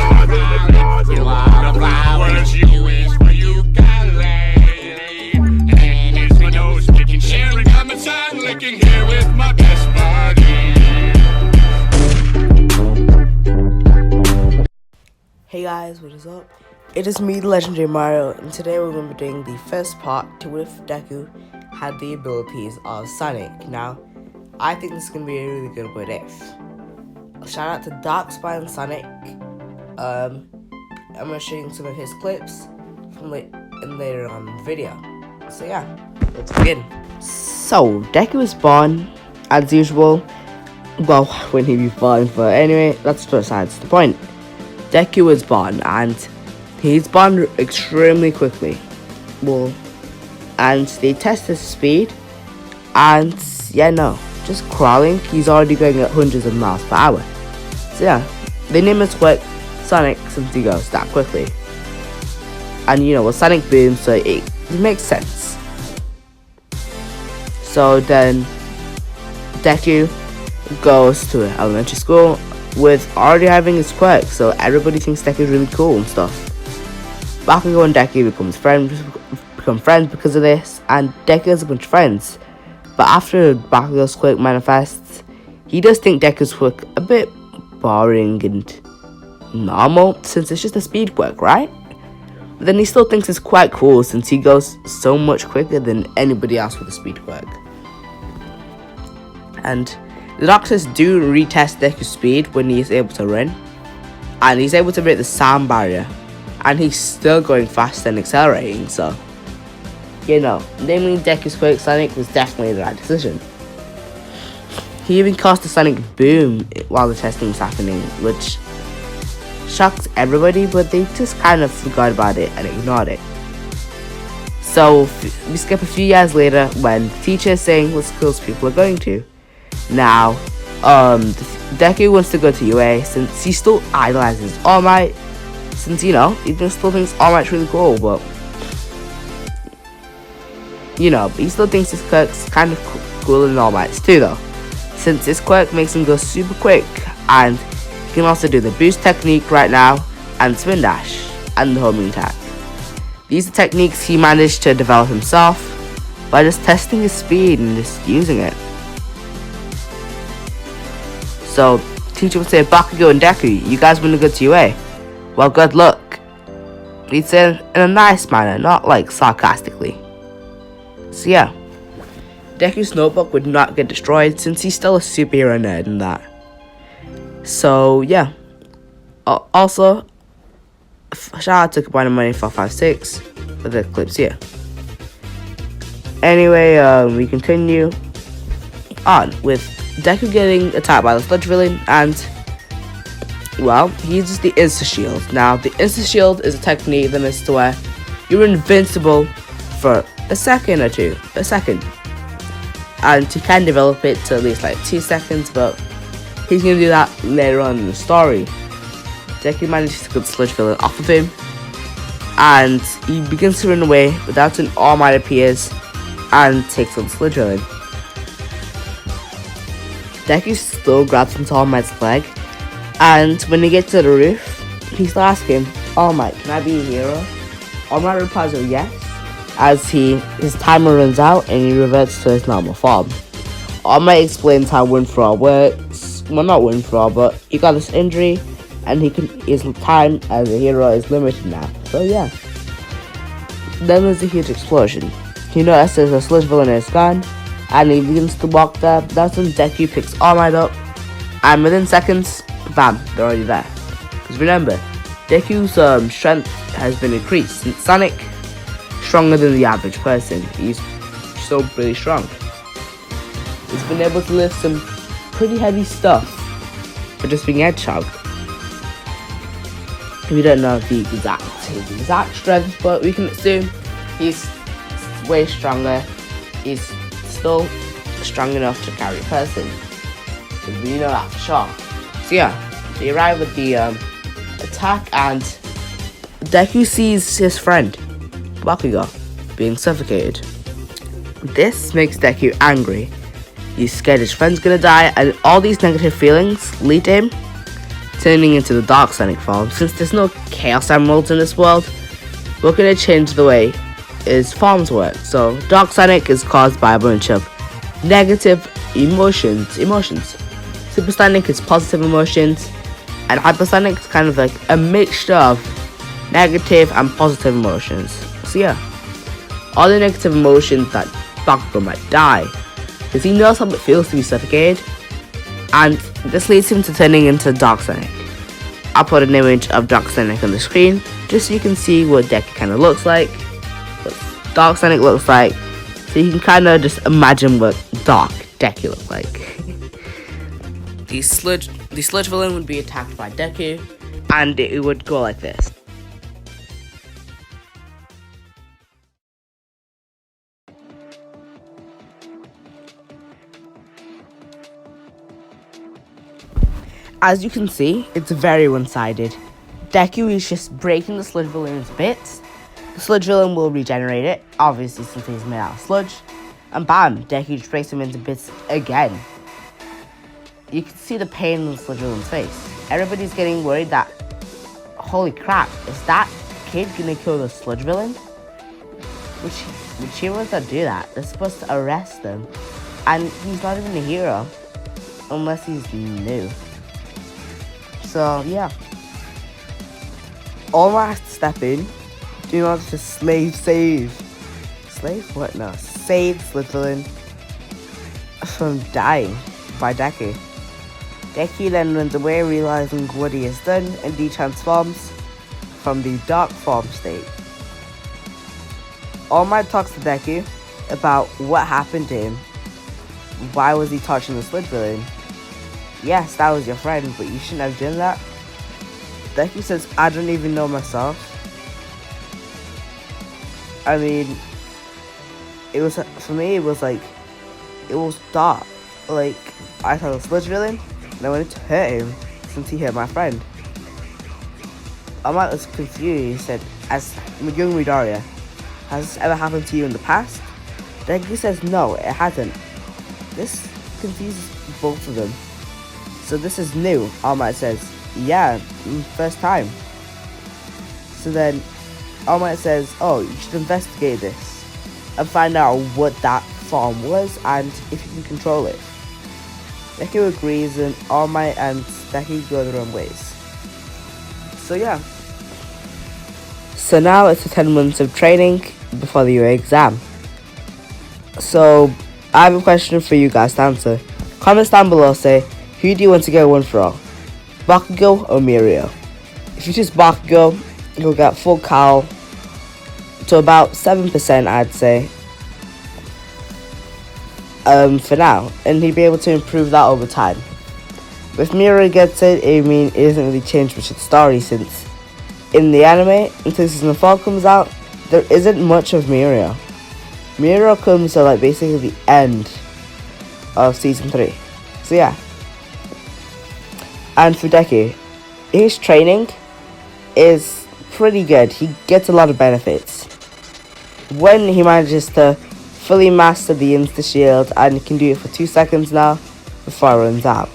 You are the flowers you wish for you can lay. And it's my nose picking, sharing, coming, sun licking here with my best buddy. Hey guys, what is up? It is me, the legendary Mario, and today we're going to be doing the first part to if Deku had the abilities of Sonic. Now, I think this is going to be a really good what if. Shout out to Darkspine Sonic. I'm going to show you some of his clips from later on in the video. So yeah, let's begin. So, Deku was born, as usual. Well, when he was born, but anyway, that's besides the point. Deku was born, and he's born extremely quickly. Well, and they test his speed, and yeah, no, just crawling, he's already going at hundreds of miles per hour. So yeah, they name his quirk Sonic since he goes that quickly. And you know, well, Sonic Boom, so it makes sense. So then, Deku goes to elementary school with already having his quirk, so everybody thinks Deku is really cool and stuff. Bakugo and Deku become friends because of this, and Deku has a bunch of friends. But after Bakugo's quirk manifests, he does think Deku's quirk a bit boring and normal, since it's just a speed quirk, right? But then he still thinks it's quite cool since he goes so much quicker than anybody else with a speed quirk. And the doctors do retest Deku's speed when he is able to run, and he's able to break the sound barrier, and he's still going fast and accelerating, so you know, naming Deku's quirk Sonic was definitely the right decision. He even caused a Sonic Boom while the testing was happening, which shocked everybody, but they just kind of forgot about it and ignored it. So we skip a few years later when the teacher is saying what schools people are going to. Now, Deku wants to go to UA since he still idolizes All Might, since, you know, he still thinks All Might's really cool, but, you know, he still thinks his quirk's kind of cooler than All Might's too, though, since his quirk makes him go super quick, and he can also do the boost technique right now, and spin dash, and the homing attack. These are techniques he managed to develop himself by just testing his speed and just using it. So, teacher would say, Bakugo and Deku, you guys want to go to UA? Well, good luck. He'd say in a nice manner, not like sarcastically. So yeah, Deku's notebook would not get destroyed since he's still a superhero nerd in that. So yeah, also, shout out to Combined Money 456 for the clips here. Anyway, we continue on with Deku getting attacked by the sludge villain, and well, he uses the Insta Shield. Now, the Insta Shield is a technique that is to where you're invincible for a second, and he can develop it to at least like 2 seconds, but he's gonna do that later on in the story. Deku manages to get the sludge villain off of him, and he begins to run away without an All Might appears and takes on the sludge villain. Deku still grabs onto All Might's leg, and when he gets to the roof, he still asks him, All Might, can I be a hero? All Might replies with yes, as his timer runs out and he reverts to his normal form. All Might explains how Win For All works. Well, not Win For All, but he got this injury, and his time as a hero is limited now. So yeah. Then there's a huge explosion. He notices the sludge villain is gone, and he begins to walk there. That's when Deku picks All Might up, and within seconds, bam, they're already there. Because remember, Deku's strength has been increased since Sonic stronger than the average person. He's so really strong. He's been able to lift some pretty heavy stuff for just being Hedgehog. We don't know his exact strength, but we can assume he's way stronger. He's still strong enough to carry a person. We know that for sure. So yeah, they arrive at the attack, and Deku sees his friend Bakugo being suffocated. This makes Deku angry. He's scared his friend's gonna die, and all these negative feelings lead him turning into the Dark Sonic form. Since there's no Chaos Emeralds in this world, we're going to change the way his forms work. So Dark Sonic is caused by a bunch of negative emotions. Super Sonic is positive emotions, and Hyper Sonic is kind of like a mixture of negative and positive emotions. So yeah, all the negative emotions that Bakugo might die, because he knows how it feels to be suffocated, and this leads him to turning into Dark Sonic. I'll put an image of Dark Sonic on the screen, just so you can see what Deku kind of looks like, what Dark Sonic looks like, so you can kind of just imagine what Dark Deku looks like. The sludge villain would be attacked by Deku, and it would go like this. As you can see, it's very one-sided. Deku is just breaking the sludge villain into bits. The sludge villain will regenerate it, obviously since he's made out of sludge. And bam, Deku just breaks him into bits again. You can see the pain in the sludge villain's face. Everybody's getting worried that, holy crap, is that kid gonna kill the sludge villain? Which heroes that do that? They're supposed to arrest them. And he's not even a hero, unless he's new. So yeah, All Might has to step in in order to save Sludge Villain from dying by Deku. Deku then runs away, realizing what he has done, and de-transforms from the dark form state. All Might talks to Deku about what happened to him. Why was he touching the Sludge Villain? Yes, that was your friend, but you shouldn't have done that. Deku says, I don't even know myself. I mean, it was, for me, it was dark. Like, I thought it was Sludge Villain, and I wanted to hurt him, since he hurt my friend. All was confused. He said, as young Midoriya, has this ever happened to you in the past? Deku says, no, it hasn't. This confuses both of them. So this is new, All Might says. Yeah, first time. So then, All Might says, oh, you should investigate this and find out what that form was and if you can control it. Deku agrees, and All Might and Deku go their own ways. So yeah. So now it's 10 months of training before the UA exam. So I have a question for you guys to answer. Comments down below say, who do you want to go one for all? Bakugo or Mirio? If you choose Bakugo, you'll get full Cal to about 7%, I'd say. For now, and he'll be able to improve that over time. If Mirio gets it, I mean, it doesn't really change much of the story, since in the anime, until season 4 comes out, there isn't much of Mirio. Mirio comes to like basically the end of season 3. So yeah. And for Deku, his training is pretty good. He gets a lot of benefits. When he manages to fully master the Insta-Shield, and he can do it for 2 seconds now before it runs out.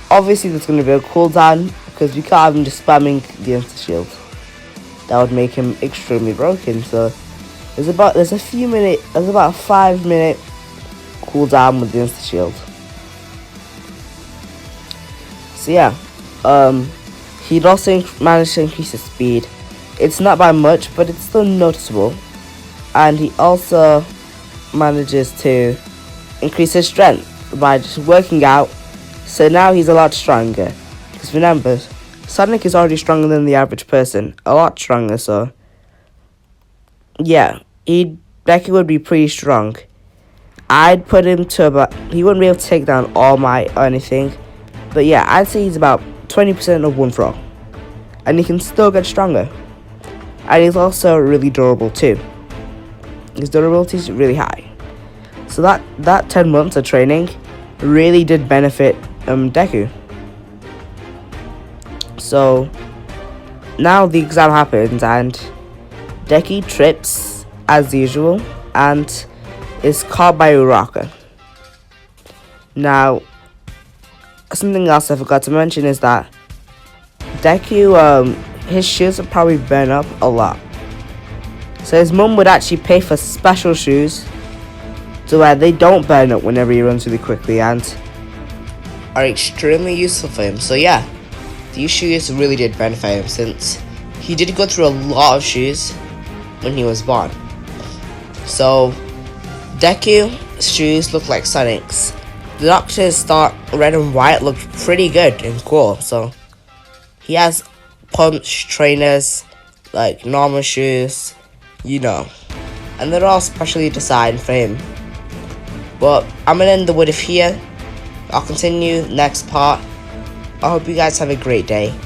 Obviously there's going to be a cooldown, because you can't have him just spamming the Insta-Shield. That would make him extremely broken. So there's about a 5-minute cooldown with the Insta-Shield. So yeah, he'd also managed to increase his speed. It's not by much, but it's still noticeable. And he also manages to increase his strength by just working out. So now he's a lot stronger. Because remember, Sonic is already stronger than the average person. A lot stronger, so yeah, Deku would be pretty strong. I'd put him to about, he wouldn't be able to take down All Might or anything. But yeah, I'd say he's about 20% of one for all. And he can still get stronger. And he's also really durable too. His durability is really high. So that 10 months of training really did benefit Deku. So now the exam happens, and Deku trips as usual and is caught by Uraka. Now, something else I forgot to mention is that Deku, his shoes would probably burn up a lot. So his mum would actually pay for special shoes so where they don't burn up whenever he runs really quickly and are extremely useful for him. So yeah, these shoes really did benefit him since he did go through a lot of shoes when he was born. So Deku's shoes look like Sonic's. The Doctor's thought red and white looked pretty good and cool. So he has punch trainers, like normal shoes, you know, and they're all specially designed for him. But I'm gonna end the what if here. I'll continue next part. I hope you guys have a great day.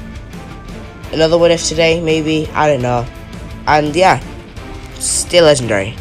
Another what if today, maybe, I don't know. And yeah, stay legendary.